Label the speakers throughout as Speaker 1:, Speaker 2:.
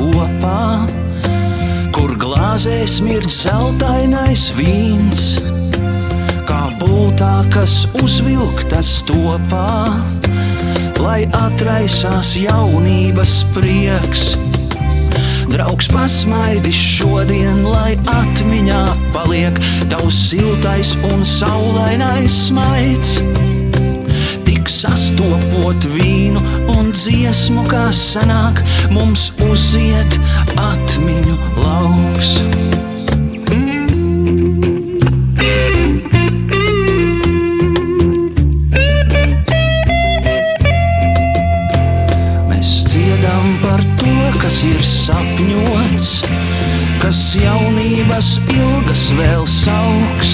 Speaker 1: kopā, kur glāzē smird zeltainais vīns, kā bultā, kas uzvilktas topā, lai atraisās jaunības prieks. Draugs pasmaidis šodien, lai atmiņā paliek tavs siltais un saulainais smaids. Tik sastopot vīnu un dziesmu, kā sanāk, mums uziet atmiņu lauks. Kas ir sapņots, kas jaunības ilgas vēl sauks,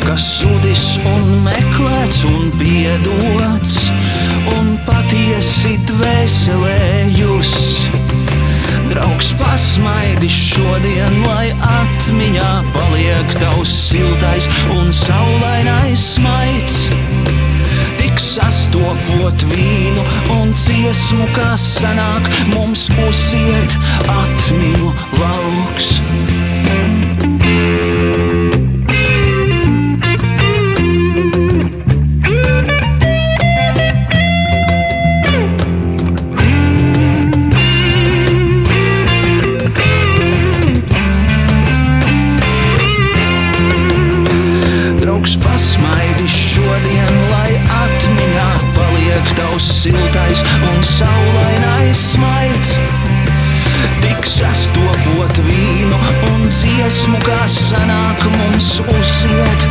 Speaker 1: kas sudis un meklēts un piedots, un patiesi dvēselē justs. Draugs pasmaidis šodien, lai atmiņā paliek tavs siltais un saulainais smaids. Tik sastopot vīnu un dziesmu, kā sanāk, mums uziet atmiņu lauks. Draugs pasmaidis šodien, lai atmiņā paliek tavs siltais un saulainais smaids. Tik sastopot vīnu un dziesmu, kā sanāk, mums uziet